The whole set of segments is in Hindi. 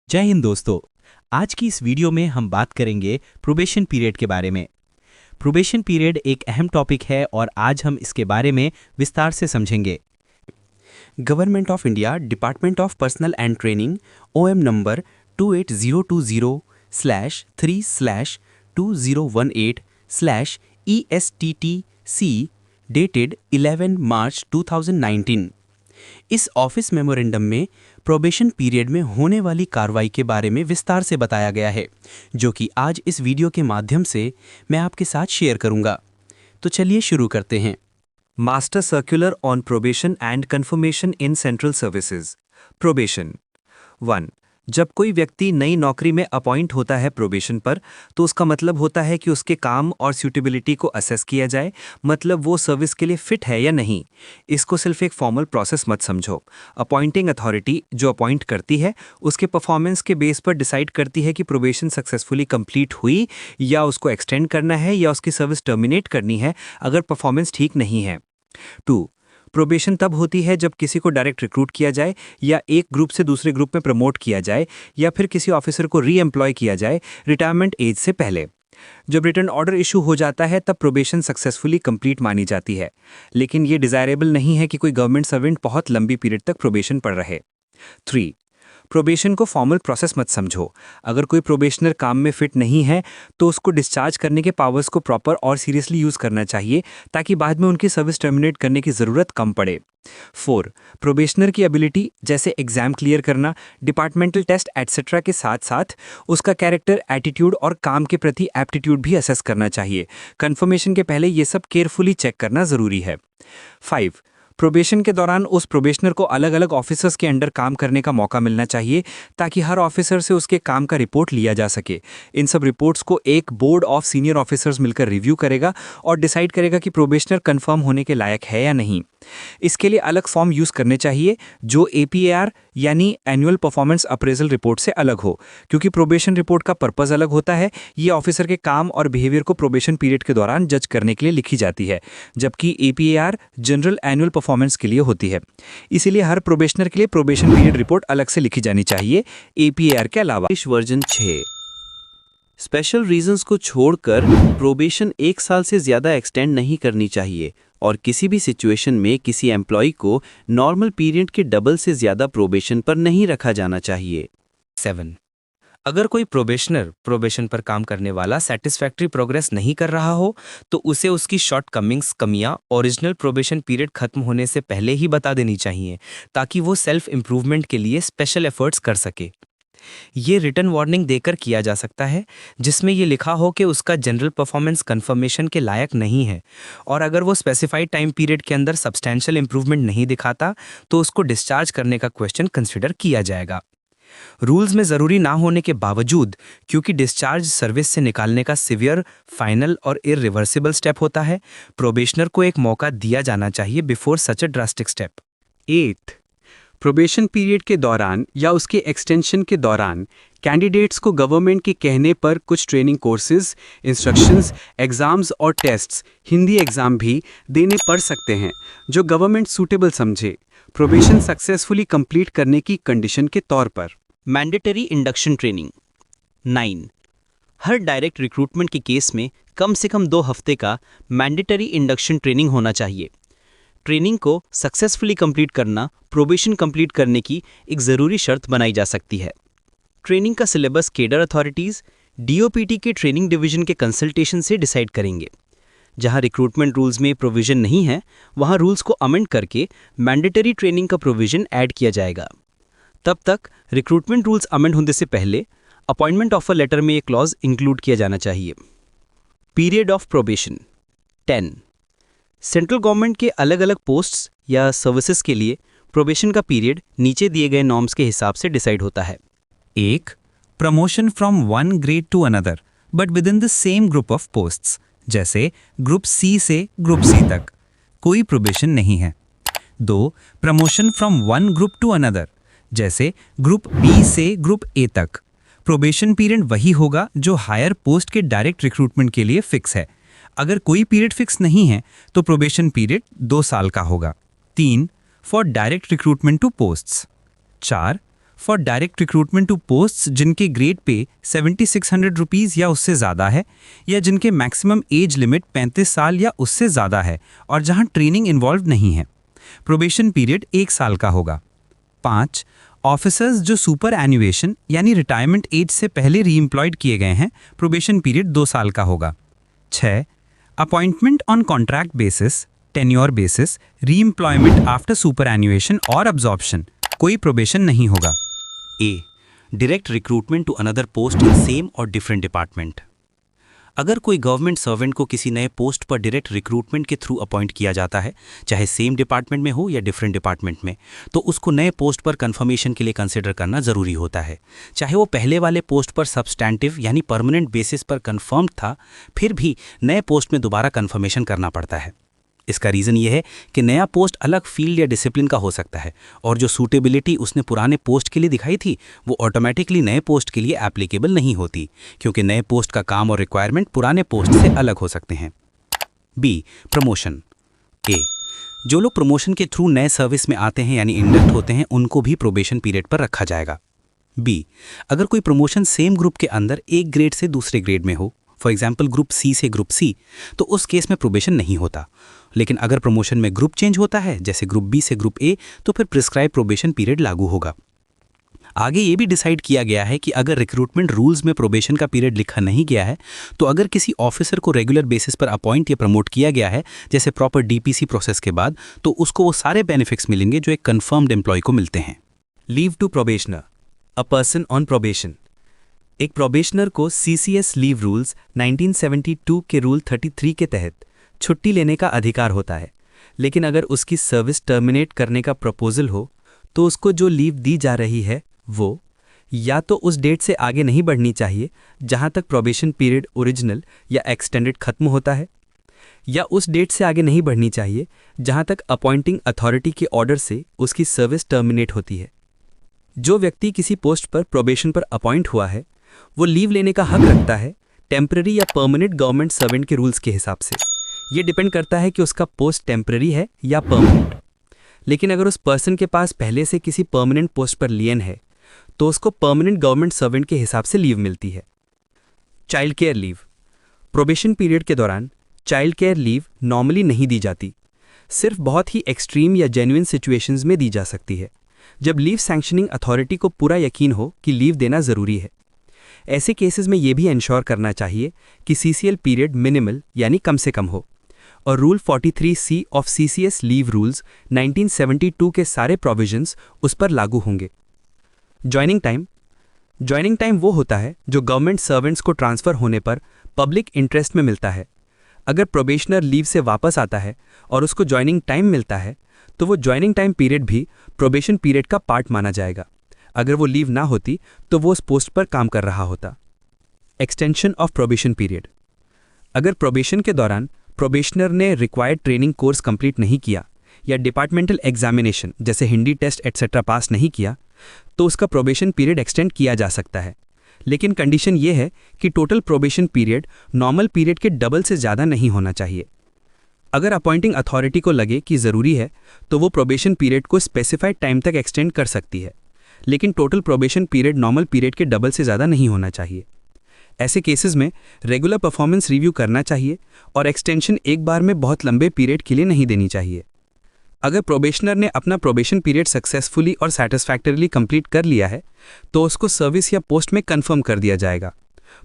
जय हिंद दोस्तों। आज की इस वीडियो में हम बात करेंगे प्रोबेशन पीरियड के बारे में। प्रोबेशन पीरियड एक अहम टॉपिक है और आज हम इसके बारे में विस्तार से समझेंगे। Government of India department of personal and training OM number 28020/3/2018/ESTTC dated 11 मार्च 2019। इस ऑफिस मेमोरेंडम में प्रोबेशन पीरियड में होने वाली कार्रवाई के बारे में विस्तार से बताया गया है, जो कि आज इस वीडियो के माध्यम से मैं आपके साथ शेयर करूंगा। तो चलिए शुरू करते हैं। Master circular on probation and confirmation in central services. Probation 1। जब कोई व्यक्ति नई नौकरी में अपॉइंट होता है प्रोबेशन पर, तो उसका मतलब होता है कि उसके काम और सूटेबिलिटी को असेस किया जाए, मतलब वो सर्विस के लिए फिट है या नहीं। इसको सिर्फ एक फॉर्मल प्रोसेस मत समझो। अपॉइंटिंग अथॉरिटी जो अपॉइंट करती है, उसके परफॉर्मेंस के बेस पर डिसाइड करती है कि प्रोबेशन सक्सेसफुली कंप्लीट हुई या उसको एक्सटेंड करना है या उसकी सर्विस टर्मिनेट करनी है अगर परफॉर्मेंस ठीक नहीं है। 2। प्रोबेशन तब होती है जब किसी को डायरेक्ट रिक्रूट किया जाए या एक ग्रुप से दूसरे ग्रुप में प्रमोट किया जाए या फिर किसी ऑफिसर को री-एम्प्लॉय किया जाए रिटायरमेंट एज से पहले। जब रिटर्न ऑर्डर इशू हो जाता है तब प्रोबेशन सक्सेसफुली कंप्लीट मानी जाती है, लेकिन ये डिजायरेबल नहीं है कि कोई गवर्नमेंट सर्वेंट बहुत लंबी पीरियड तक प्रोबेशन पर रहे। 3। प्रोबेशन को फॉर्मल प्रोसेस मत समझो। अगर कोई प्रोबेशनर काम में फिट नहीं है तो उसको डिस्चार्ज करने के पावर्स को प्रॉपर और सीरियसली यूज़ करना चाहिए, ताकि बाद में उनकी सर्विस टर्मिनेट करने की ज़रूरत कम पड़े। 4। प्रोबेशनर की एबिलिटी जैसे एग्जाम क्लियर करना, डिपार्टमेंटल टेस्ट एटसेट्रा के साथ साथ उसका कैरेक्टर, एटीट्यूड और काम के प्रति एप्टीट्यूड भी असेस करना चाहिए। कन्फर्मेशन के पहले ये सब केयरफुली चेक करना ज़रूरी है। 5। प्रोबेशन के दौरान उस प्रोबेशनर को अलग अलग ऑफिसर्स के अंडर काम करने का मौका मिलना चाहिए, ताकि हर ऑफिसर से उसके काम का रिपोर्ट लिया जा सके। इन सब रिपोर्ट्स को एक बोर्ड ऑफ सीनियर ऑफिसर्स मिलकर रिव्यू करेगा और डिसाइड करेगा कि प्रोबेशनर कंफर्म होने के लायक है या नहीं। इसके लिए अलग फॉर्म यूज़ करने चाहिए जो APAR यानी एनुअल परफॉर्मेंस अप्रेजल रिपोर्ट से अलग हो, क्योंकि प्रोबेशन रिपोर्ट का पर्पस अलग होता है। ये ऑफिसर के काम और बिहेवियर को प्रोबेशन पीरियड के दौरान जज करने के लिए लिखी जाती है, जबकि APAR जनरल एनुअल परफॉर्मेंस के लिए होती है। इसीलिए हर प्रोबेशनर के लिए प्रोबेशन पीरियड रिपोर्ट अलग से लिखी जानी चाहिए APAR के अलावा। वर्जन 6। स्पेशल रीजंस को छोड़कर प्रोबेशन 1 साल से ज़्यादा एक्सटेंड नहीं करनी चाहिए और किसी भी सिचुएशन में किसी एम्प्लॉय को नॉर्मल पीरियड के डबल से ज़्यादा प्रोबेशन पर नहीं रखा जाना चाहिए। 7। अगर कोई प्रोबेशन पर काम करने वाला सेटिस्फैक्ट्री प्रोग्रेस नहीं कर रहा हो तो उसे उसकी शॉर्टकमिंग्स, कमियां ओरिजिनल प्रोबेशन पीरियड खत्म होने से पहले ही बता देनी चाहिए, ताकि वो सेल्फ इम्प्रूवमेंट के लिए स्पेशल एफर्ट्स कर सके। ये रिटर्न वार्निंग देकर किया जा सकता है, जिसमें ये लिखा हो कि उसका जनरल परफॉर्मेंस कंफर्मेशन के लायक नहीं है, और अगर वो स्पेसिफाइड टाइम पीरियड के अंदर सब्सटैंशियल इंप्रूवमेंट नहीं दिखाता तो उसको डिस्चार्ज करने का क्वेश्चन कंसिडर किया जाएगा। रूल्स में ज़रूरी ना होने के बावजूद, क्योंकि डिस्चार्ज सर्विस से निकालने का सिवियर, फाइनल और इरिवर्सिबल स्टेप होता है, प्रोबेशनर को एक मौका दिया जाना चाहिए before such a drastic step. 8। Probation period के दौरान या उसके एक्सटेंशन के दौरान कैंडिडेट्स को गवर्नमेंट के कहने पर कुछ ट्रेनिंग कोर्सेज, इंस्ट्रक्शंस, एग्जाम्स और टेस्ट्स, हिंदी एग्जाम भी देने पड़ सकते हैं जो गवर्नमेंट सूटेबल समझे, प्रोबेशन सक्सेसफुली कंप्लीट करने की कंडीशन के तौर पर। Mandatory induction training 9। हर डायरेक्ट रिक्रूटमेंट के केस में कम से कम 2 हफ्ते का मैंडेटरी इंडक्शन ट्रेनिंग होना चाहिए। ट्रेनिंग को सक्सेसफुली कंप्लीट करना प्रोबेशन कंप्लीट करने की एक ज़रूरी शर्त बनाई जा सकती है। ट्रेनिंग का सिलेबस केडर अथॉरिटीज़ DOPT के ट्रेनिंग डिवीजन के कंसल्टेशन से डिसाइड करेंगे। जहां रिक्रूटमेंट रूल्स में प्रोविजन नहीं है, वहां रूल्स को अमेंड करके मैंडेटरी ट्रेनिंग का प्रोविजन ऐड किया जाएगा। तब तक रिक्रूटमेंट रूल्स अमेंड होने से पहले अपॉइंटमेंट ऑफर लेटर में एक क्लॉज इंक्लूड किया जाना चाहिए। Period of probation 10। Central government के अलग अलग पोस्ट्स या सर्विसेज के लिए प्रोबेशन का पीरियड नीचे दिए गए नॉर्म्स के हिसाब से डिसाइड होता है। 1. Promotion from one grade to another but within the same group of posts, जैसे ग्रुप C से ग्रुप C तक कोई प्रोबेशन नहीं है। 2. Promotion from one group to another, जैसे ग्रुप B से ग्रुप A तक प्रोबेशन पीरियड वही होगा जो हायर पोस्ट के डायरेक्ट रिक्रूटमेंट के लिए फिक्स है। अगर कोई पीरियड फिक्स नहीं है तो प्रोबेशन पीरियड 2 साल का होगा। 3. For direct recruitment to posts. 4. For direct recruitment to posts जिनके ग्रेड पे 7600 रुपीज़ या उससे ज़्यादा है, या जिनके मैक्सिमम एज लिमिट 35 साल या उससे ज़्यादा है और जहां ट्रेनिंग इन्वॉल्व नहीं है। प्रोबेशन पीरियड 1 साल का होगा। 5. ऑफिसर्स जो सुपर एन्युएशन यानी रिटायरमेंट एज से पहले रीएम्प्लॉयड किए गए हैं, प्रोबेशन पीरियड 2 साल का होगा। 6. Appointment on contract basis, tenure basis, reemployment after superannuation और अब्जॉर्प्शन, कोई प्रोबेशन नहीं होगा। A. Direct recruitment to another post in same or different department. अगर कोई गवर्नमेंट सर्वेंट को किसी नए पोस्ट पर डायरेक्ट रिक्रूटमेंट के थ्रू अपॉइंट किया जाता है, चाहे सेम डिपार्टमेंट में हो या डिफरेंट डिपार्टमेंट में, तो उसको नए पोस्ट पर कंफर्मेशन के लिए कंसिडर करना ज़रूरी होता है। चाहे वो पहले वाले पोस्ट पर सब्सटैंटिव यानी परमानेंट बेसिस पर कंफर्म्ड था, फिर भी नए पोस्ट में दोबारा कंफर्मेशन करना पड़ता है। इसका रीज़न ये है कि नया पोस्ट अलग फील्ड या डिसिप्लिन का हो सकता है और जो सूटेबिलिटी उसने पुराने पोस्ट के लिए दिखाई थी वो ऑटोमेटिकली नए पोस्ट के लिए एप्लीकेबल नहीं होती, क्योंकि नए पोस्ट का काम और रिक्वायरमेंट पुराने पोस्ट से अलग हो सकते हैं। बी. प्रमोशन. ए. जो लोग प्रमोशन के थ्रू नए सर्विस में आते हैं यानी इंडक्ट होते हैं, उनको भी प्रोबेशन पीरियड पर रखा जाएगा। बी. अगर कोई प्रमोशन सेम ग्रुप के अंदर एक ग्रेड से दूसरे ग्रेड में हो, फॉर एग्जाम्पल ग्रुप सी से ग्रुप सी, तो उस केस में प्रोबेशन नहीं होता। लेकिन अगर प्रमोशन में ग्रुप चेंज होता है, जैसे ग्रुप बी से ग्रुप ए, तो फिर प्रिस्क्राइब प्रोबेशन पीरियड लागू होगा। आगे ये भी डिसाइड किया गया है कि अगर रिक्रूटमेंट रूल्स में प्रोबेशन का पीरियड लिखा नहीं गया है, तो अगर किसी ऑफिसर को रेगुलर बेसिस पर अपॉइंट या प्रमोट किया गया है, जैसे प्रॉपर डीपीसी प्रोसेस के बाद, तो उसको वो सारे बेनिफिट्स मिलेंगे जो एक कंफर्म्ड एम्प्लॉय को मिलते हैं। Leave to probationer, a person on probation. एक प्रोबेशनर को सीसीएस लीव रूल्स 1972 के रूल 33 के तहत छुट्टी लेने का अधिकार होता है, लेकिन अगर उसकी सर्विस टर्मिनेट करने का प्रपोजल हो तो उसको जो लीव दी जा रही है वो या तो उस डेट से आगे नहीं बढ़नी चाहिए जहां तक प्रोबेशन पीरियड ओरिजिनल या एक्सटेंडेड खत्म होता है, या उस डेट से आगे नहीं बढ़नी चाहिए जहां तक अपॉइंटिंग अथॉरिटी के ऑर्डर से उसकी सर्विस टर्मिनेट होती है। जो व्यक्ति किसी पोस्ट पर प्रोबेशन पर अपॉइंट हुआ है वो लीव लेने का हक रखता है टेम्पररी या परमानेंट गवर्नमेंट सर्वेंट के रूल्स के हिसाब से। ये डिपेंड करता है कि उसका पोस्ट टेम्पररी है या परमानेंट। लेकिन अगर उस पर्सन के पास पहले से किसी परमानेंट पोस्ट पर लियन है तो उसको परमानेंट गवर्नमेंट सर्वेंट के हिसाब से लीव मिलती है। Child care leave. Probation period के दौरान चाइल्ड केयर लीव नॉर्मली नहीं दी जाती, सिर्फ बहुत ही एक्सट्रीम या जेन्युइन सिचुएशंस में दी जा सकती है, जब लीव सैंक्शनिंग अथॉरिटी को पूरा यकीन हो कि लीव देना ज़रूरी है। ऐसे केसेस में यह भी इंश्योर करना चाहिए कि सीसीएल पीरियड मिनिमल यानी कम से कम हो, और rule 43C of CCS leave rules 1972 के सारे प्रोविजंस उस पर लागू होंगे। Joining time. ज्वाइनिंग टाइम वो होता है जो गवर्नमेंट सर्वेंट्स को ट्रांसफ़र होने पर पब्लिक इंटरेस्ट में मिलता है। अगर प्रोबेशनर लीव से वापस आता है और उसको ज्वाइनिंग टाइम मिलता है तो वो ज्वाइनिंग टाइम पीरियड भी प्रोबेशन पीरियड का पार्ट माना जाएगा। अगर वो लीव ना होती तो वो उस पोस्ट पर काम कर रहा होता। Extension of probation period. अगर प्रोबेशन के दौरान प्रोबेशनर ने रिक्वायर्ड ट्रेनिंग कोर्स कंप्लीट नहीं किया या डिपार्टमेंटल एग्जामिनेशन जैसे हिंदी टेस्ट एटसेट्रा पास नहीं किया, तो उसका प्रोबेशन पीरियड एक्सटेंड किया जा सकता है। लेकिन कंडीशन ये है कि total probation period normal period के डबल से ज़्यादा नहीं होना चाहिए। अगर अपॉइंटिंग अथॉरिटी को लगे कि ज़रूरी है तो वो प्रोबेशन पीरियड को स्पेसिफाइड टाइम तक एक्सटेंड कर सकती है, लेकिन total probation period normal period के डबल से ज़्यादा नहीं होना चाहिए। ऐसे केसेस में रेगुलर परफॉर्मेंस रिव्यू करना चाहिए और एक्सटेंशन एक बार में बहुत लंबे पीरियड के लिए नहीं देनी चाहिए। अगर प्रोबेशनर ने अपना प्रोबेशन पीरियड सक्सेसफुली और सैटिस्फैक्टरीली कंप्लीट कर लिया है तो उसको सर्विस या पोस्ट में कंफर्म कर दिया जाएगा।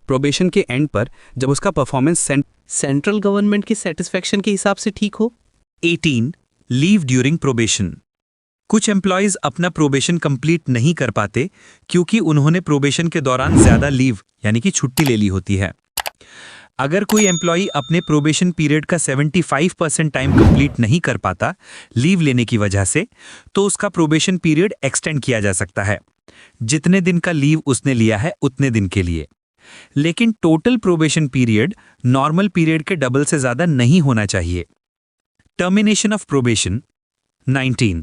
प्रोबेशन के एंड पर जब उसका परफॉर्मेंस सेंट्रल गवर्नमेंट की सेटिस्फैक्शन के हिसाब से ठीक हो। 18. Leave during probation. कुछ एम्प्लॉयज़ अपना प्रोबेशन कंप्लीट नहीं कर पाते क्योंकि उन्होंने प्रोबेशन के दौरान ज़्यादा लीव यानी कि छुट्टी ले ली होती है। अगर कोई एम्प्लॉई अपने प्रोबेशन पीरियड का 75% टाइम कंप्लीट नहीं कर पाता लीव लेने की वजह से, तो उसका प्रोबेशन पीरियड एक्सटेंड किया जा सकता है, जितने दिन का लीव उसने लिया है उतने दिन के लिए। लेकिन total probation period normal period के डबल से ज़्यादा नहीं होना चाहिए। Termination of probation. 19.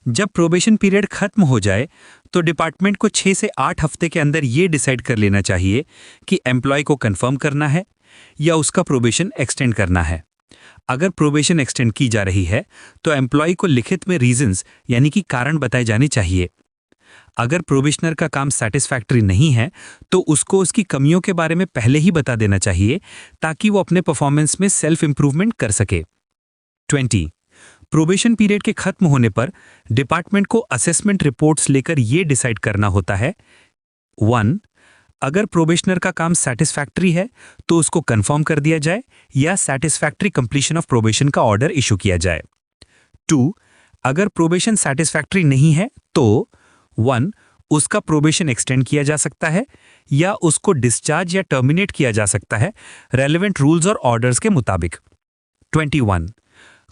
जब प्रोबेशन पीरियड खत्म हो जाए तो डिपार्टमेंट को 6 से 8 हफ्ते के अंदर ये डिसाइड कर लेना चाहिए कि एम्प्लॉय को कंफर्म करना है या उसका प्रोबेशन एक्सटेंड करना है। अगर प्रोबेशन एक्सटेंड की जा रही है तो एम्प्लॉय को लिखित में रीजंस यानी कि कारण बताए जाने चाहिए। अगर प्रोबेशनर का काम सेटिस्फैक्टरी नहीं है तो उसको उसकी कमियों के बारे में पहले ही बता देना चाहिए ताकि वो अपने परफॉर्मेंस में सेल्फ इंप्रूवमेंट कर सके। 20. प्रोबेशन पीरियड के खत्म होने पर डिपार्टमेंट को असेसमेंट रिपोर्ट्स लेकर ये डिसाइड करना होता है 1. अगर प्रोबेशनर का काम सेटिस्फैक्टरी है तो उसको कंफर्म कर दिया जाए या सेटिस्फैक्टरी कंप्लीशन ऑफ प्रोबेशन का ऑर्डर इशू किया जाए। 2. अगर प्रोबेशन सेटिस्फैक्टरी नहीं है तो 1. उसका प्रोबेशन एक्सटेंड किया जा सकता है या उसको डिस्चार्ज या टर्मिनेट किया जा सकता है रेलेवेंट रूल्स और ऑर्डर्स के मुताबिक। 21.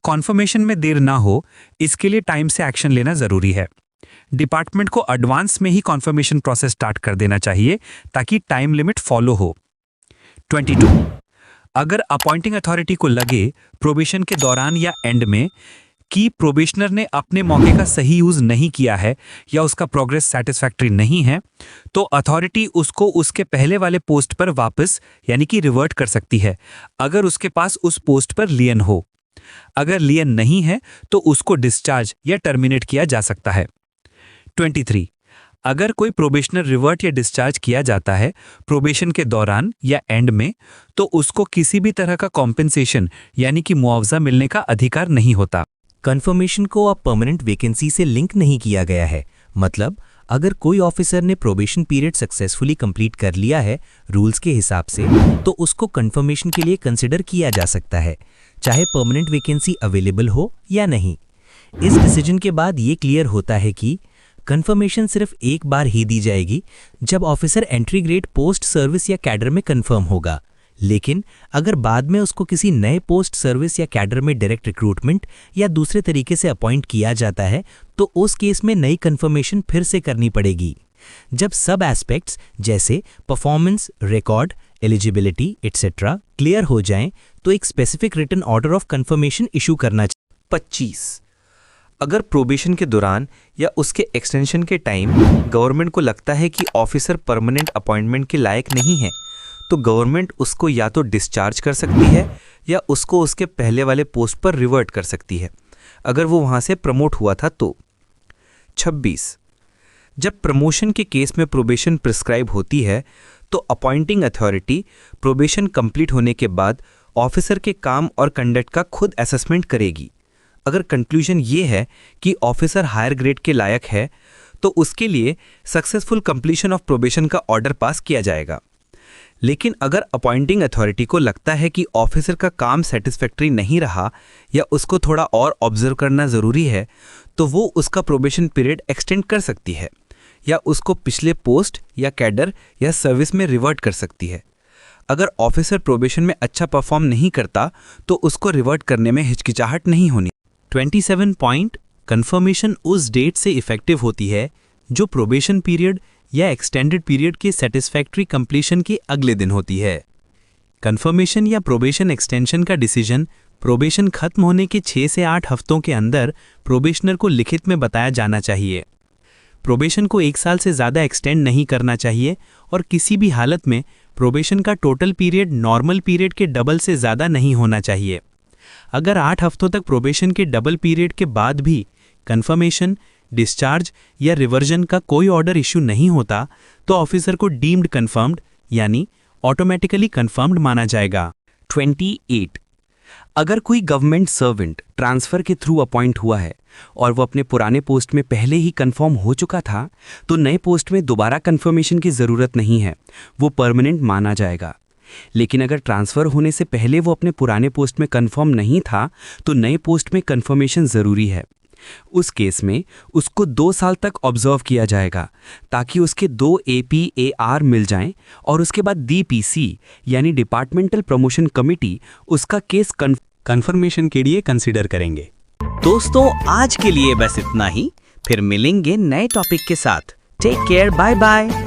कॉन्फर्मेशन में देर ना हो इसके लिए टाइम से एक्शन लेना जरूरी है। डिपार्टमेंट को एडवांस में ही कॉन्फर्मेशन प्रोसेस स्टार्ट कर देना चाहिए ताकि टाइम लिमिट फॉलो हो। 22. अगर अपॉइंटिंग अथॉरिटी को लगे प्रोबेशन के दौरान या एंड में कि प्रोबेशनर ने अपने मौके का सही यूज नहीं किया है या उसका प्रोग्रेस सेटिस्फैक्टरी नहीं है तो अथॉरिटी उसको उसके पहले वाले पोस्ट पर वापस यानी कि रिवर्ट कर सकती है अगर उसके पास उस पोस्ट पर लियन हो। अगर लियन नहीं है तो उसको डिस्चार्ज या टर्मिनेट किया जा सकता है। 23. अगर कोई प्रोबेशनर रिवर्ट या डिस्चार्ज किया जाता है प्रोबेशन के दौरान या एंड में तो उसको किसी भी तरह का कॉम्पेंसेशन यानी कि मुआवजा मिलने का अधिकार नहीं होता। कंफर्मेशन को अब परमानेंट वैकेंसी से लिंक नहीं किया गया है। मतलब अगर कोई ऑफिसर ने प्रोबेशन पीरियड सक्सेसफुली कंप्लीट कर लिया है रूल्स के हिसाब से तो उसको कंफर्मेशन के लिए कंसिडर किया जा सकता है चाहे परमानेंट वैकेंसी अवेलेबल हो या नहीं। इस डिसीजन के बाद ये क्लियर होता है कि कंफर्मेशन सिर्फ एक बार ही दी जाएगी जब officer entry grade post service या कैडर में कंफर्म होगा। लेकिन अगर बाद में उसको किसी नए पोस्ट सर्विस या कैडर में डायरेक्ट रिक्रूटमेंट या दूसरे तरीके से अपॉइंट किया जाता है तो उस केस में नई कंफर्मेशन फिर से करनी पड़ेगी। जब सब एस्पेक्ट्स जैसे performance, record, eligibility etcetera clear हो जाएं तो एक specific written order of confirmation issue करना चाहिए। 25. अगर प्रोबेशन के दौरान या उसके एक्सटेंशन के टाइम गवर्नमेंट को लगता है कि ऑफिसर परमानेंट अपॉइंटमेंट के लायक नहीं है तो गवर्नमेंट उसको या तो डिस्चार्ज कर सकती है या उसको उसके पहले वाले पोस्ट पर रिवर्ट कर सकती है अगर वो वहाँ से प्रमोट हुआ था तो। 26. जब प्रमोशन के केस में प्रोबेशन प्रिस्क्राइब होती है तो अपॉइंटिंग अथॉरिटी प्रोबेशन कंप्लीट होने के बाद ऑफिसर के काम और कंडक्ट का खुद असेसमेंट करेगी। अगर कंक्लूजन ये है कि ऑफिसर हायर ग्रेड के लायक है तो उसके लिए सक्सेसफुल कंप्लीशन ऑफ प्रोबेशन का ऑर्डर पास किया जाएगा। लेकिन अगर अपॉइंटिंग अथॉरिटी को लगता है कि ऑफिसर का काम सेटिस्फैक्टरी नहीं रहा या उसको थोड़ा और ऑब्जर्व करना ज़रूरी है तो वो उसका प्रोबेशन पीरियड एक्सटेंड कर सकती है या उसको पिछले पोस्ट या कैडर या सर्विस में रिवर्ट कर सकती है। अगर ऑफिसर प्रोबेशन में अच्छा परफॉर्म नहीं करता तो उसको रिवर्ट करने में हिचकिचाहट नहीं होनी। 27 पॉइंट कंफर्मेशन उस डेट से इफेक्टिव होती है जो प्रोबेशन पीरियड या एक्सटेंडेड पीरियड के सेटिस्फैक्टरी कंप्लीशन के अगले दिन होती है। कंफर्मेशन या प्रोबेशन एक्सटेंशन का डिसीजन प्रोबेशन खत्म होने के 6 से 8 हफ्तों के अंदर प्रोबेशनर को लिखित में बताया जाना चाहिए। प्रोबेशन को 1 साल से ज़्यादा एक्सटेंड नहीं करना चाहिए और किसी भी हालत में प्रोबेशन का टोटल पीरियड नॉर्मल पीरियड के डबल से ज़्यादा नहीं होना चाहिए। अगर 8 हफ्तों तक प्रोबेशन के डबल पीरियड के बाद भी कंफर्मेशन, डिस्चार्ज या रिवर्जन का कोई ऑर्डर इशू नहीं होता तो ऑफिसर को डीम्ड कंफर्म्ड यानी ऑटोमेटिकली कंफर्म्ड माना जाएगा। 28. अगर कोई गवर्नमेंट सर्वेंट ट्रांसफ़र के थ्रू अपॉइंट हुआ है और वो अपने पुराने पोस्ट में पहले ही कंफर्म हो चुका था तो नए पोस्ट में दोबारा कंफर्मेशन की ज़रूरत नहीं है, वो परमानेंट माना जाएगा। लेकिन अगर ट्रांसफ़र होने से पहले वो अपने पुराने पोस्ट में कंफर्म नहीं था तो नए पोस्ट में कंफर्मेशन ज़रूरी है। उस केस में उसको 2 साल तक ऑब्जर्व किया जाएगा ताकि उसके 2 APAR मिल जाएं और उसके बाद DPC यानी डिपार्टमेंटल प्रमोशन कमेटी उसका केस कंफर्मेशन के लिए कंसिडर करेंगे। दोस्तों आज के लिए बस इतना ही, फिर मिलेंगे नए टॉपिक के साथ। Take care, bye bye.